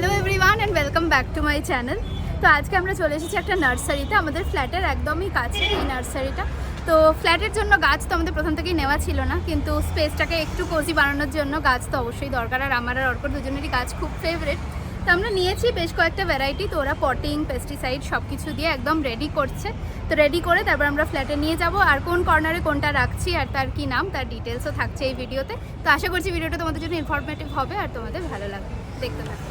Hello everyone and welcome back to my channel. তো আজকে আমরা চলে এসেছি একটা নার্সারিতে, আমাদের ফ্ল্যাটের একদমই কাছে এই নার্সারিটা। তো ফ্ল্যাটের জন্য গাছ তো আমাদের প্রথম থেকেই নেওয়া ছিল না, কিন্তু স্পেসটাকে একটু কোজি বানানোর জন্য গাছ তো অবশ্যই দরকার, আর আমার আর অর্কর দুজনেরই গাছ খুব ফেভারিট। তো আমরা নিয়েছি বেশ কয়েকটা ভ্যারাইটি। তো ওরা পটিং, পেস্টিসাইড সব কিছু দিয়ে একদম রেডি করছে। তো রেডি করে তারপর আমরা ফ্ল্যাটে নিয়ে যাব, আর কোন কর্নারে কোনটা রাখছি আর তার কি নাম তার ডিটেলসও থাকছে এই ভিডিওতে। তো আশা করছি ভিডিওটা তোমাদের জন্য ইনফরমেটিভ হবে আর তোমাদের ভালো লাগবে, দেখতে থাকো।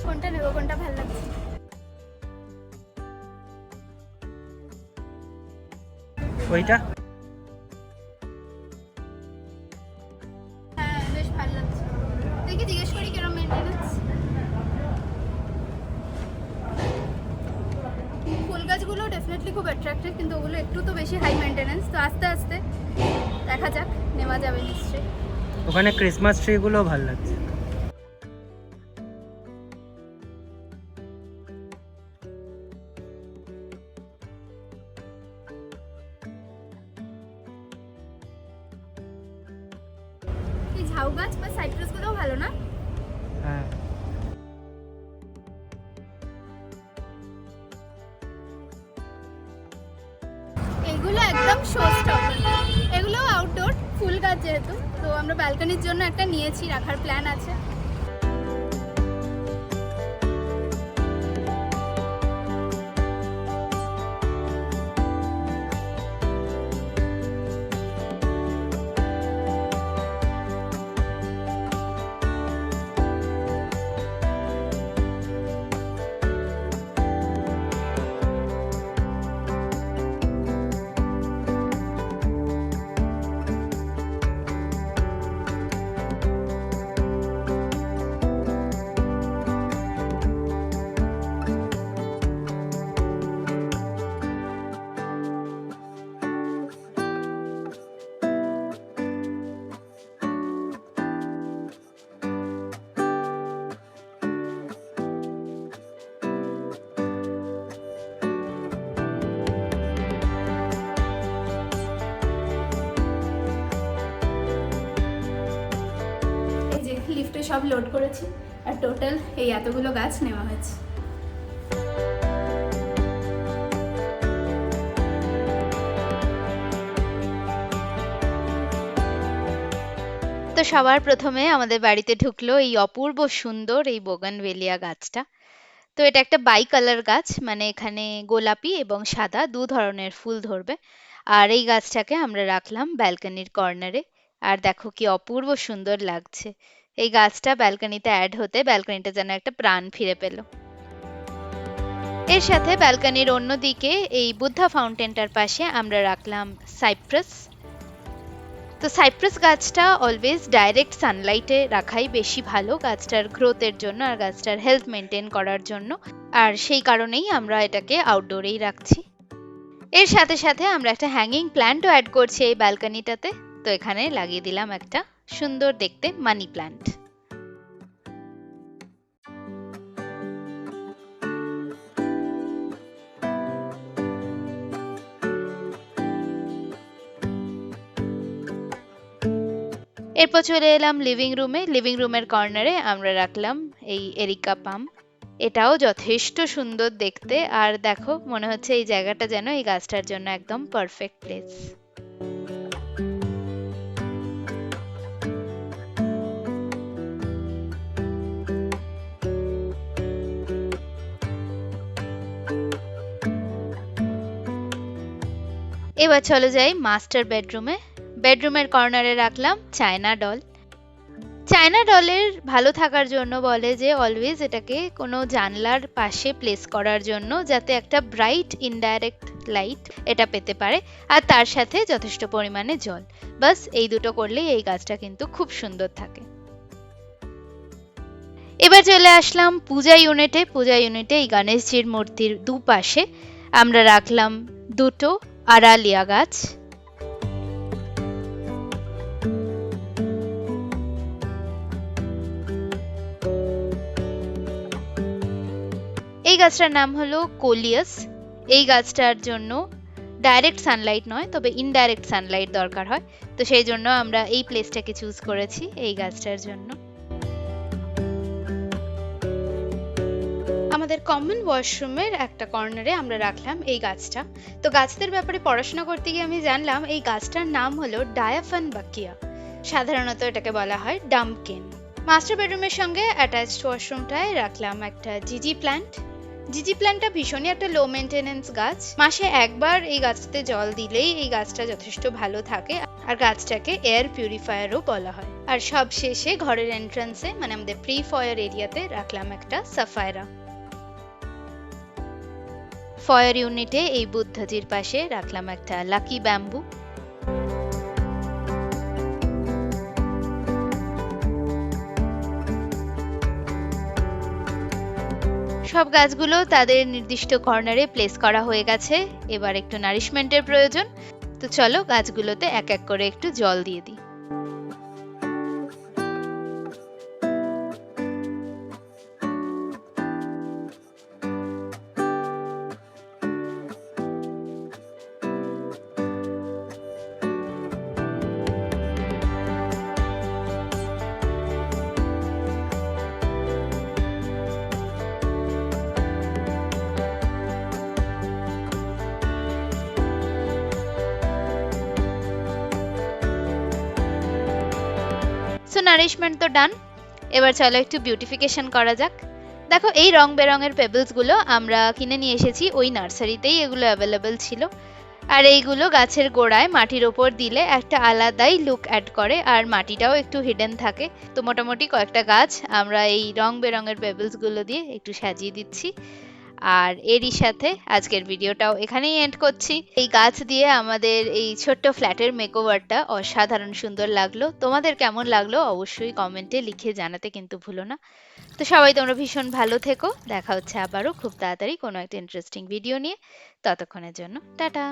কোনটা নেবো, কোনটা ভালো লাগছে? ওইটা হ্যাঁ বেশ ভালো লাগছে, দেখি জিজ্ঞেস করি কিরকম মেনটেনেন্স। ফুল গাছগুলো ডেফিনেটলি খুব অ্যাট্রাক্টিভ, কিন্তু ওগুলো একটু তো বেশি হাই মেনটেনেন্স। তো আস্তে আস্তে দেখা যাক, নেওয়া যাবে নিশ্চয়ই। ওখানে ক্রিসমাস ট্রি গুলো ভালো লাগছে। এই ঝাউ গাছ বা সাইপ্রাস গুলোও ভালো না? হ্যাঁ, এগুলো একদম শো স্টপার, এগুলো আউটডোর ফুল গাছ যেহেতু। তো আমরা ব্যালকনির জন্য একটা নিয়েছি, রাখার প্ল্যান আছে। লিফটে সব লোড করেছি, আর টোটাল এই এতগুলো গাছ নেওয়া হয়েছে। তো সবার প্রথমে আমাদের বাড়িতে ঢুকলো এই অপূর্ব সুন্দর এই বোগানভেলিয়া গাছটা। তো এটা একটা বাই কালার গাছ, মানে এখানে গোলাপি এবং সাদা দু ধরনের ফুল ধরবে। আর এই গাছটাকে আমরা রাখলাম ব্যালকনির কর্নারে। আর দেখো কি অপূর্ব সুন্দর লাগছে এই গাছটা ব্যালকনিতে অ্যাড হতে, ব্যালকনিটা যেন একটা প্রাণ ফিরে পেল। এর সাথে ব্যালকনির অন্যদিকে এই বুদ্ধা ফাউন্টেনটার পাশে আমরা রাখলাম সাইপ্রাস। তো সাইপ্রাস গাছটা অলওয়েজ ডাইরেক্ট সানলাইটে রাখাই বেশি ভালো গাছটার গ্রোথের জন্য আর গাছটার হেলথ মেনটেন করার জন্য, আর সেই কারণেই আমরা এটাকে আউটডোরেই রাখছি। এর সাথে সাথে আমরা একটা হ্যাঙ্গিং প্ল্যান্টও অ্যাড করছি এই ব্যালকনিটাতে। তো এখানে লাগিয়ে দিলাম একটা সুন্দর দেখতে মানি প্ল্যান্ট। এরপর চলে এলাম লিভিং রুমে। লিভিং রুমের কর্নারে আমরা রাখলাম এই এরিকা পাম। এটাও যথেষ্ট সুন্দর দেখতে, আর দেখো মনে হচ্ছে এই জায়গাটা যেন এই গাছটার জন্য একদম পারফেক্ট প্লেস। এবার চলে যাই মাস্টার বেডরুমে। বেডরুমের কর্নারে রাখলাম চায়না ডল। চায়না ডলের ভালো থাকার জন্য বলে যে অলওয়েজ এটাকে কোনো জানলার পাশে প্লেস করার জন্য, যাতে একটা ব্রাইট ইনডাইরেক্ট লাইট এটা পেতে পারে, আর তার সাথে যথেষ্ট পরিমাণে জল। বাস এই দুটো করলেই এই গাছটা কিন্তু খুব সুন্দর থাকে। এবার চলে আসলাম পূজা ইউনিটে। পূজা ইউনিটে এই গণেশজির মূর্তির দুপাশে আমরা রাখলাম দুটো আরালিয়া গাছ। এই গাছটার নাম হলো কোলিয়াস। এই গাছটার জন্য ডাইরেক্ট সানলাইট নয়, তবে ইনডাইরেক্ট সানলাইট দরকার হয়, তো সেই জন্য আমরা এই প্লেসটাকে চুজ করেছি এই গাছটার জন্য। আমাদের কমন ওয়াশরুমের একটা কর্নারে আমরা রাখলাম এই গাছটা। তো গাছদের ব্যাপারে পড়াশোনা করতে গিয়ে আমি জানলাম এই গাছটার নাম হলো ডায়াফান বাকিয়া, সাধারণত এটাকে বলা হয় ডাম্পকিন। মাস্টার বেডরুমের সঙ্গে অ্যাটাচড ওয়াশরুমটায় রাখলাম একটা জিজি প্ল্যান্ট। জিজি প্ল্যান্টটা ভীষণই একটা লো মেনটেনেন্স গাছ, মাসে একবার এই গাছটাতে জল দিলেই এই গাছটা যথেষ্ট ভালো থাকে, আর গাছটাকে এয়ার পিউরিফায়ারও বলা হয়। আর সব শেষে ঘরের এন্ট্রান্সে মানে আমাদের প্রি ফয়ার এরিয়াতে রাখলাম একটা সাফায়রা। ফয়ার ইউনিটে এই বুদ্ধজির পাশে রাখলাম একটা লাকি ব্যাম্বু। সব গাছগুলো তাদের নির্দিষ্ট কর্নারে প্লেস করা হয়ে গেছে, এবার একটু নারিশমেন্টের প্রয়োজন। তো চলো গাছগুলোতে এক এক করে একটু জল দিয়ে দিই। সো নারিশমেন্ট তো ডান, এবার চলো একটু বিউটিফিকেশন করা যাক। দেখো এই রং বেরঙের পেবলস গুলো আমরা কিনে নিয়ে এসেছি, ওই নার্সারিতেই এগুলো অ্যাভেলেবেল ছিল। আর এইগুলো গাছের গোড়ায় মাটির ওপর দিলে একটা আলাদাই লুক অ্যাড করে, আর মাটিটাও একটু হিডেন থাকে। তো মোটামুটি কয়েকটা গাছ আমরা এই রং বেরঙের পেবলস গুলো দিয়ে একটু সাজিয়ে দিচ্ছি। আর এরই সাথে আজকের ভিডিওটাও এখানেই এন্ড করছি। এই গাছ দিয়ে আমাদের এই ছোট্ট ফ্ল্যাটের মেকওভারটা অসাধারণ সুন্দর লাগলো। তোমাদের কেমন লাগলো অবশ্যই কমেন্টে লিখে জানাতে কিন্তু ভুলো না। তো সবাই তোমরা ভীষণ ভালো থেকো, দেখা হচ্ছে আবারও খুব তাড়াতাড়ি কোনো একটা ইন্টারেস্টিং ভিডিও নিয়ে। ততক্ষণের জন্য টাটা।